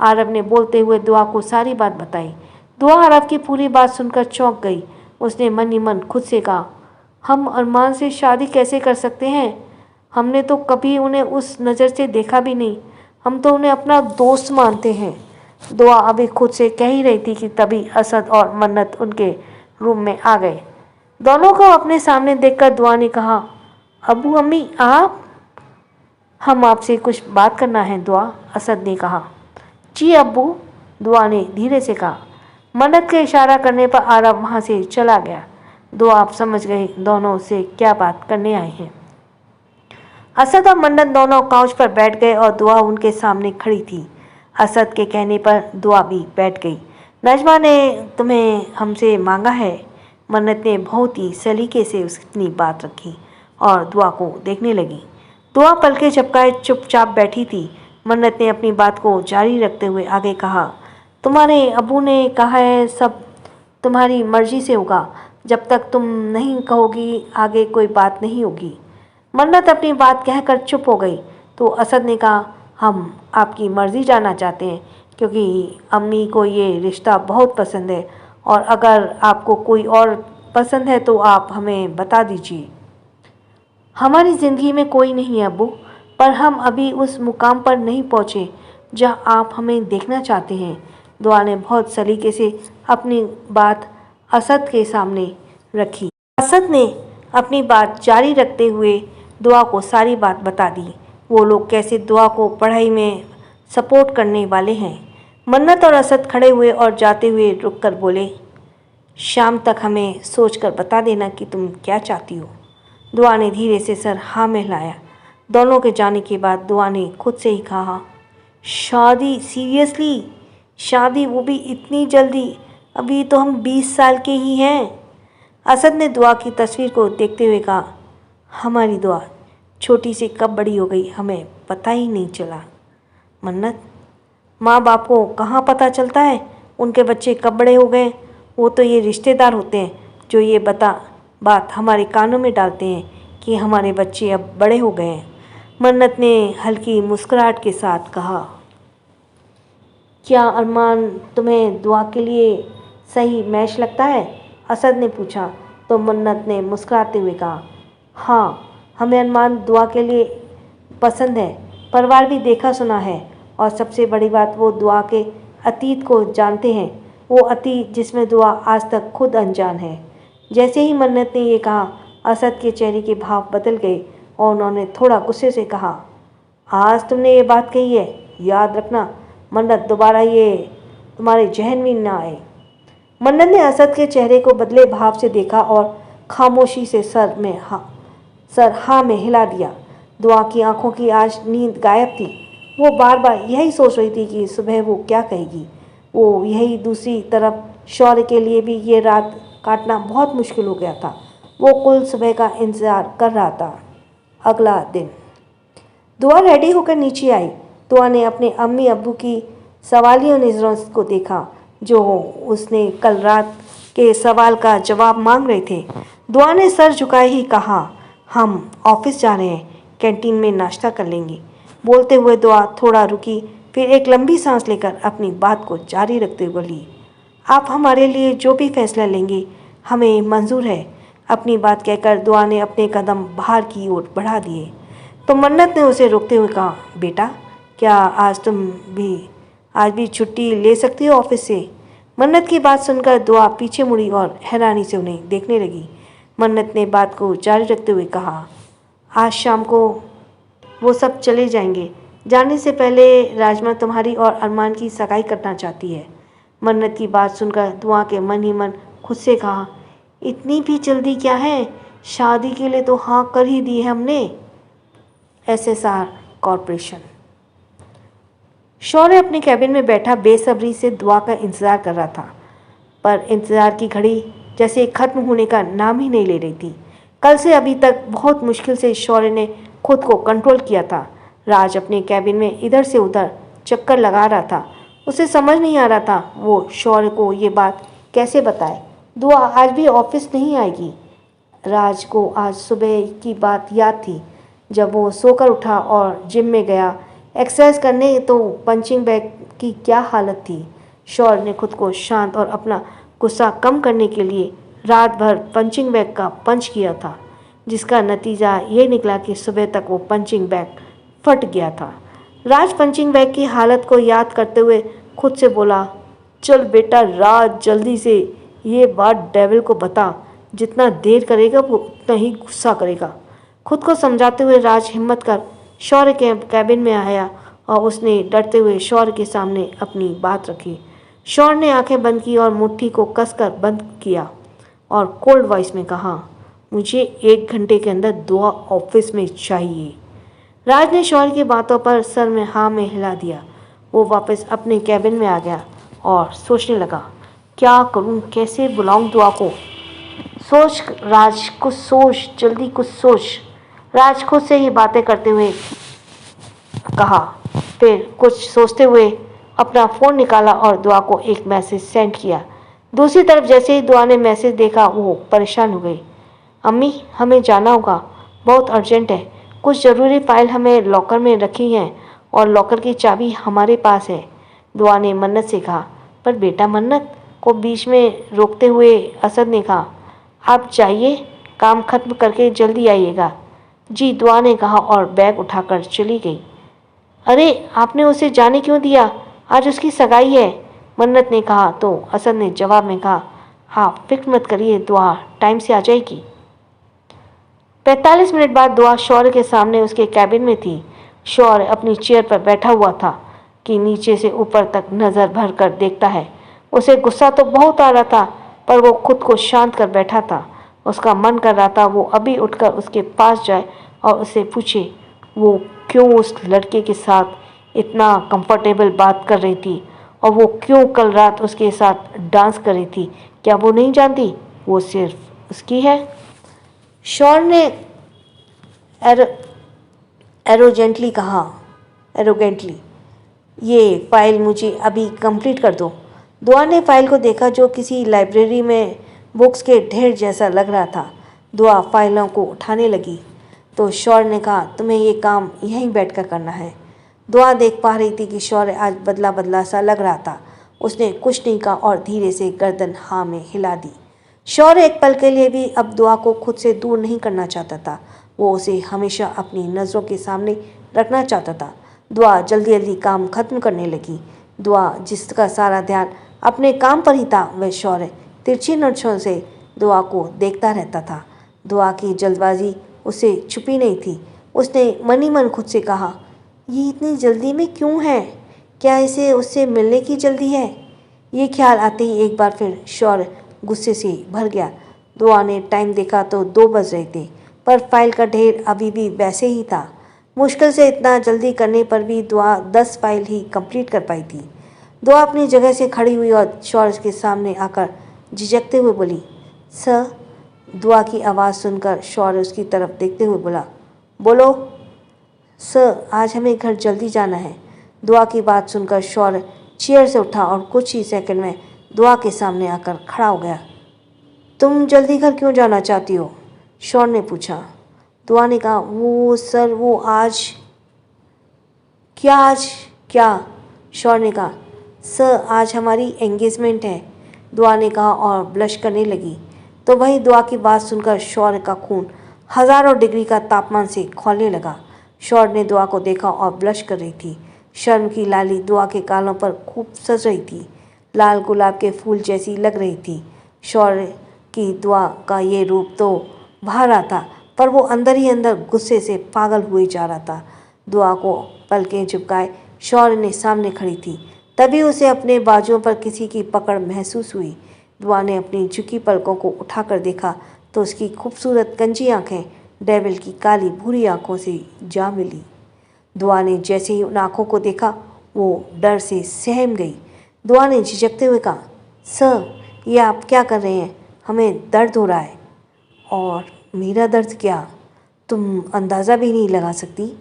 आरव ने बोलते हुए दुआ को सारी बात बताई। दुआ आरव की पूरी बात सुनकर चौंक गई। उसने मन ही मन खुद से कहा, हम अरमान से शादी कैसे कर सकते हैं? हमने तो कभी उन्हें उस नज़र से देखा भी नहीं। हम तो उन्हें अपना दोस्त मानते हैं। दुआ अभी खुद से कह ही रही थी कि तभी असद और मन्नत उनके रूम में आ गए। दोनों को अपने सामने देखकर दुआ ने कहा, अबू अम्मी आप? हम आपसे कुछ बात करना है दुआ, असद ने कहा। जी अब्बू, दुआ ने धीरे से कहा। मन्नत के इशारा करने पर आरव वहाँ से चला गया। दुआ आप समझ गए दोनों से क्या बात करने आए हैं। असद और मन्नत दोनों काउच पर बैठ गए और दुआ उनके सामने खड़ी थी। असद के कहने पर दुआ भी बैठ गई। नजमा ने तुम्हें हमसे मांगा है। मन्नत ने बहुत ही सलीके से उसकी बात रखी और दुआ को देखने लगी। दुआ पलके झपकाए चुपचाप बैठी थी। मन्नत ने अपनी बात को जारी रखते हुए आगे कहा, तुम्हारे अबू ने कहा है सब तुम्हारी मर्जी से होगा। जब तक तुम नहीं कहोगी आगे कोई बात नहीं होगी। मन्नत अपनी बात कहकर चुप हो गई तो असद ने कहा, हम आपकी मर्ज़ी जानना चाहते हैं क्योंकि अम्मी को ये रिश्ता बहुत पसंद है और अगर आपको कोई और पसंद है तो आप हमें बता दीजिए। हमारी ज़िंदगी में कोई नहीं है अब्बू, पर हम अभी उस मुकाम पर नहीं पहुँचे जहाँ आप हमें देखना चाहते हैं। दुआ ने बहुत सलीके से अपनी बात असद के सामने रखी। असद ने अपनी बात जारी रखते हुए दुआ को सारी बात बता दी। वो लोग कैसे दुआ को पढ़ाई में सपोर्ट करने वाले हैं। मन्नत और असद खड़े हुए और जाते हुए रुक कर बोले, शाम तक हमें सोच कर बता देना कि तुम क्या चाहती हो। दुआ ने धीरे से सर हाँ में हिलाया। दोनों के जाने के बाद दुआ ने खुद से ही कहा, शादी? सीरियसली? शादी, वो भी इतनी जल्दी? अभी तो हम 20 साल के ही हैं। असद ने दुआ की तस्वीर को देखते हुए कहा, हमारी दुआ छोटी सी कब बड़ी हो गई हमें पता ही नहीं चला। मन्नत, माँ बाप को कहाँ पता चलता है उनके बच्चे कब बड़े हो गए। वो तो ये रिश्तेदार होते हैं जो ये बात हमारे कानों में डालते हैं कि हमारे बच्चे अब बड़े हो गए हैं। मन्नत ने हल्की मुस्कुराहट के साथ कहा, क्या अरमान तुम्हें दुआ के लिए सही मैच लगता है? असद ने पूछा तो मन्नत ने मुस्कुराते हुए कहा, हाँ, हमें अरमान दुआ के लिए पसंद है। परिवार भी देखा सुना है और सबसे बड़ी बात वो दुआ के अतीत को जानते हैं, वो अतीत जिसमें दुआ आज तक खुद अनजान है। जैसे ही मन्नत ने ये कहा, असद के चेहरे के भाव बदल गए और उन्होंने थोड़ा गुस्से से कहा, आज तुमने ये बात कही है, याद रखना मन्नत, दोबारा ये तुम्हारे जहन में ना आए। मन्नत ने असद के चेहरे को बदले भाव से देखा और खामोशी से सर हाँ में हिला दिया। दुआ की आंखों की आज नींद गायब थी। वो बार बार यही सोच रही थी कि सुबह वो क्या कहेगी। वो यही दूसरी तरफ शौर्य के लिए भी ये रात काटना बहुत मुश्किल हो गया था। वो कुल सुबह का इंतज़ार कर रहा था। अगला दिन दुआ रेडी होकर नीचे आई। दुआ ने अपने अम्मी अब्बू की सवालियों नज़रों को देखा जो उसने कल रात के सवाल का जवाब मांग रहे थे। दुआ ने सर झुकाए ही कहा, हम ऑफिस जा रहे हैं, कैंटीन में नाश्ता कर लेंगे। बोलते हुए दुआ थोड़ा रुकी, फिर एक लंबी सांस लेकर अपनी बात को जारी रखते हुए बोली, आप हमारे लिए जो भी फैसला लेंगे हमें मंजूर है। अपनी बात कहकर दुआ ने अपने कदम बाहर की ओर बढ़ा दिए तो मन्नत ने उसे रोकते हुए कहा, बेटा, क्या आज भी छुट्टी ले सकती हो ऑफिस से? मन्नत की बात सुनकर दुआ पीछे मुड़ी और हैरानी से उन्हें देखने लगी। मन्नत ने बात को जारी रखते हुए कहा, आज शाम को वो सब चले जाएंगे। जाने से पहले राजमा तुम्हारी और अरमान की सगाई करना चाहती है। मन्नत की बात सुनकर दुआ के मन ही मन खुद से कहा, इतनी भी जल्दी क्या है? शादी के लिए तो हाँ कर ही दी है हमने। SSR corporation. शौर्य अपने कैबिन में बैठा बेसब्री से दुआ का इंतज़ार कर रहा था, पर इंतज़ार की घड़ी जैसे ख़त्म होने का नाम ही नहीं ले रही थी। कल से अभी तक बहुत मुश्किल से शौर्य ने खुद को कंट्रोल किया था। राज अपने कैबिन में इधर से उधर चक्कर लगा रहा था। उसे समझ नहीं आ रहा था वो शौर्य को ये बात कैसे बताए। दुआ आज भी ऑफिस नहीं आएगी। राज को आज सुबह की बात याद थी जब वो सोकर उठा और जिम में गया एक्सरसाइज करने, तो पंचिंग बैग की क्या हालत थी। शौर्य ने खुद को शांत और अपना गुस्सा कम करने के लिए रात भर पंचिंग बैग का पंच किया था, जिसका नतीजा ये निकला कि सुबह तक वो पंचिंग बैग फट गया था। राज पंचिंग बैग की हालत को याद करते हुए खुद से बोला, चल बेटा राज, जल्दी से ये बात डेविल को बता। जितना देर करेगा वो उतना ही गुस्सा करेगा। खुद को समझाते हुए राज हिम्मत कर शौर्य के कैबिन में आया और उसने डरते हुए शौर्य के सामने अपनी बात रखी। शौर्य ने आंखें बंद की और मुट्ठी को कसकर बंद किया और कोल्ड वॉइस में कहा, मुझे 1 घंटे के अंदर दुआ ऑफिस में चाहिए। राज ने शौर्य की बातों पर सर में हाँ में हिला दिया। वो वापस अपने कैबिन में आ गया और सोचने लगा, क्या करूं, कैसे बुलाऊं दुआ को। सोच राज, कुछ सोच, जल्दी कुछ सोच। राज खुद से ही बातें करते हुए कहा। फिर कुछ सोचते हुए अपना फ़ोन निकाला और दुआ को एक मैसेज सेंड किया। दूसरी तरफ जैसे ही दुआ ने मैसेज देखा वो परेशान हो गई। अम्मी, हमें जाना होगा, बहुत अर्जेंट है। कुछ ज़रूरी फाइल हमें लॉकर में रखी हैं और लॉकर की चाबी हमारे पास है। दुआ ने मन्नत से कहा। पर बेटा, मन्नत को बीच में रोकते हुए असद ने कहा, आप जाइए, काम खत्म करके जल्दी आइएगा। जी, दुआ ने कहा और बैग उठाकर चली गई। अरे, आपने उसे जाने क्यों दिया? आज उसकी सगाई है, मन्नत ने कहा तो असद ने जवाब में कहा, आप फिक्र मत करिए, दुआ टाइम से आ जाएगी। 45 मिनट बाद दुआ शौर्य के सामने उसके कैबिन में थी। शौर्य अपनी चेयर पर बैठा हुआ था कि नीचे से ऊपर तक नज़र भर कर देखता है। उसे गुस्सा तो बहुत आ रहा था, पर वो खुद को शांत कर बैठा था। उसका मन कर रहा था वो अभी उठकर उसके पास जाए और उससे पूछे वो क्यों उस लड़के के साथ इतना कंफर्टेबल बात कर रही थी और वो क्यों कल रात उसके साथ डांस कर रही थी। क्या वो नहीं जानती वो सिर्फ उसकी है? शौर्य ने एरोजेंटली कहा, एरोगेंटली, ये फाइल मुझे अभी कंप्लीट कर दो। दुआ ने फाइल को देखा जो किसी लाइब्रेरी में बुक्स के ढेर जैसा लग रहा था। दुआ फाइलों को उठाने लगी तो शौर्य ने कहा, तुम्हें ये काम यहीं बैठकर करना है। दुआ देख पा रही थी कि शौर्य आज बदला बदला सा लग रहा था। उसने कुछ नहीं कहा और धीरे से गर्दन हाँ में हिला दी। शौर्य एक पल के लिए भी अब दुआ को खुद से दूर नहीं करना चाहता था। वो उसे हमेशा अपनी नज़रों के सामने रखना चाहता था। दुआ जल्दी जल्दी काम खत्म करने लगी। दुआ जिसका सारा ध्यान अपने काम पर ही था, वह शौर्य तिरछी नज़रों से दुआ को देखता रहता था। दुआ की जल्दबाजी उसे छुपी नहीं थी। उसने मन ही मन खुद से कहा, ये इतनी जल्दी में क्यों है? क्या इसे उससे मिलने की जल्दी है? ये ख्याल आते ही एक बार फिर शौर्य गुस्से से भर गया। दुआ ने टाइम देखा तो 2 बज रहे थे, पर फाइल का ढेर अभी भी वैसे ही था। मुश्किल से इतना जल्दी करने पर भी दुआ 10 फाइल ही कंप्लीट कर पाई थी। दुआ अपनी जगह से खड़ी हुई और शौर्य के सामने आकर झिझकते हुए बोली, सर। दुआ की आवाज़ सुनकर शौर्य उसकी तरफ देखते हुए बोला, बोलो। सर, आज हमें घर जल्दी जाना है। दुआ की बात सुनकर शौर्य चेयर से उठा और कुछ ही सेकंड में दुआ के सामने आकर खड़ा हो गया। तुम जल्दी घर क्यों जाना चाहती हो? शौर्य ने पूछा। दुआ ने कहा, वो सर, वो आज। क्या आज? क्या? शौर्य ने कहा, सर, आज हमारी एंगेजमेंट है। दुआ ने कहा और ब्लश करने लगी। तो वही दुआ की बात सुनकर शौर्य का खून हज़ारों डिग्री का तापमान से खौलने लगा। शौर्य ने दुआ को देखा और ब्लश कर रही थी। शर्म की लाली दुआ के गालों पर खूब सज रही थी, लाल गुलाब के फूल जैसी लग रही थी। शौर्य की दुआ का ये रूप तो भा रहा था, पर वो अंदर ही अंदर गुस्से से पागल हुए जा रहा था। दुआ को पलकें झुकाए शौर्य ने सामने खड़ी थी। तभी उसे अपने बाजुओं पर किसी की पकड़ महसूस हुई। दुआ ने अपनी झुकी पलकों को उठाकर देखा तो उसकी खूबसूरत गंजी आंखें डेविल की काली भूरी आंखों से जा मिली। दुआ ने जैसे ही उन आंखों को देखा वो डर से सहम गई। दुआ ने झिझकते हुए कहा, सर, ये आप क्या कर रहे हैं? हमें दर्द हो रहा है। और मेरा दर्द क्या? तुम अंदाज़ा भी नहीं लगा सकती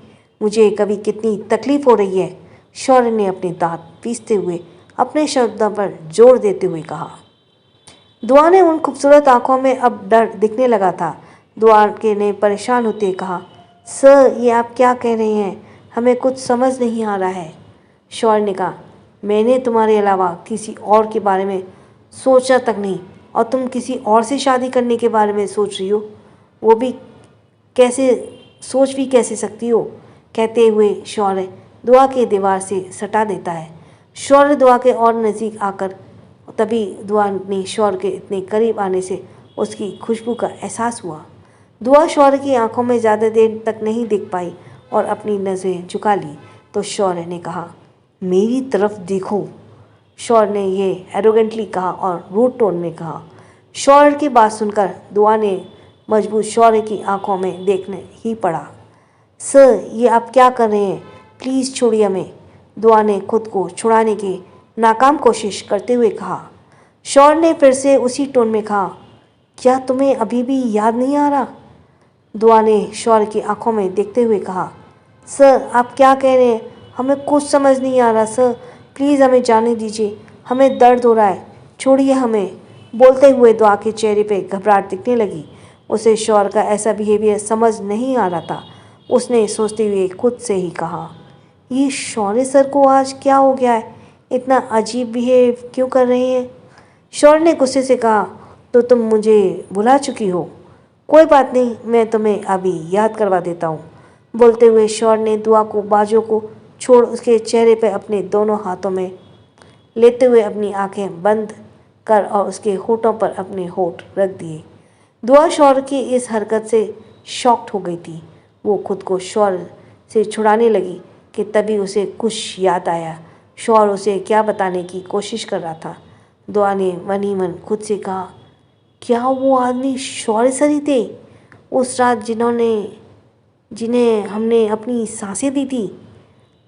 मुझे कभी कितनी तकलीफ़ हो रही है। शौर्य ने अपने दांत पीसते हुए अपने शब्दों पर जोर देते हुए कहा। दुआ ने उन खूबसूरत आंखों में अब डर दिखने लगा था। दुआ के ने परेशान होते कहा, सर, ये आप क्या कह रहे हैं? हमें कुछ समझ नहीं आ रहा है। शौर्य ने कहा, मैंने तुम्हारे अलावा किसी और के बारे में सोचा तक नहीं, और तुम किसी और से शादी करने के बारे में सोच रही हो? वो भी कैसे, सोच भी कैसे सकती हो? कहते हुए शौर्य दुआ के दीवार से सटा देता है। शौर्य दुआ के और नज़दीक आकर तभी दुआ ने शौर्य के इतने करीब आने से उसकी खुशबू का एहसास हुआ। दुआ शौर्य की आंखों में ज़्यादा देर तक नहीं देख पाई और अपनी नज़रें झुका ली तो शौर्य ने कहा, मेरी तरफ देखो। शौर्य ने ये एरोगेंटली कहा और रूड टोन में कहा। शौर्य की बात सुनकर दुआ ने मजबूत शौर्य की आंखों में देखने ही पड़ा। सर, ये आप क्या कर रहे हैं? प्लीज़ छोड़िए हमें। दुआ ने खुद को छुड़ाने की नाकाम कोशिश करते हुए कहा। शौर्य ने फिर से उसी टोन में कहा, क्या तुम्हें अभी भी याद नहीं आ रहा? दुआ ने शौर्य की आंखों में देखते हुए कहा, सर आप क्या कह रहे हैं? हमें कुछ समझ नहीं आ रहा सर, प्लीज़ हमें जाने दीजिए, हमें दर्द हो रहा है, छोड़िए हमें। बोलते हुए दुआ के चेहरे पे घबराहट दिखने लगी। उसे शौर्य का ऐसा बिहेवियर समझ नहीं आ रहा था। उसने सोचते हुए खुद से ही कहा, ये शौर्य सर को आज क्या हो गया है? इतना अजीब बिहेव क्यों कर रहे हैं? शौर्य ने गुस्से से कहा, तो तुम मुझे भुला चुकी हो? कोई बात नहीं, मैं तुम्हें अभी याद करवा देता हूँ। बोलते हुए शौर्य ने दुआ को बाजुओं को छोड़ उसके चेहरे पर अपने दोनों हाथों में लेते हुए अपनी आंखें बंद कर और उसके होठों पर अपने होठ रख दिए। दुआ शौर्य की इस हरकत से शॉक्ड हो गई थी। वो खुद को शौर्य से छुड़ाने लगी कि तभी उसे कुछ याद आया। शौर्य उसे क्या बताने की कोशिश कर रहा था। दुआ ने मन ही मन खुद से कहा, क्या वो आदमी शौर्य सर ही थे उस रात जिन्हें हमने अपनी सांसें दी थी?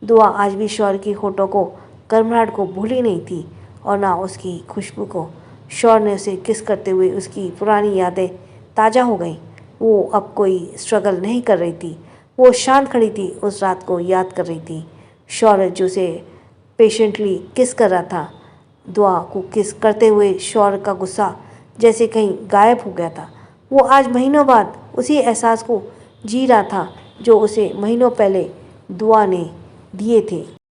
दुआ आज भी शौर्य की होठों को गर्माहट को भूली नहीं थी और ना उसकी खुशबू को। शौर्य ने उसे किस करते हुए उसकी पुरानी यादें ताज़ा हो गईं। वो अब कोई स्ट्रगल नहीं कर रही थी। वो शांत खड़ी थी, उस रात को याद कर रही थी। शौर्य जो उसे पेशेंटली किस कर रहा था। दुआ को किस करते हुए शौर्य का गुस्सा जैसे कहीं गायब हो गया था। वो आज महीनों बाद उसी एहसास को जी रहा था जो उसे महीनों पहले दुआ ने दिए थे।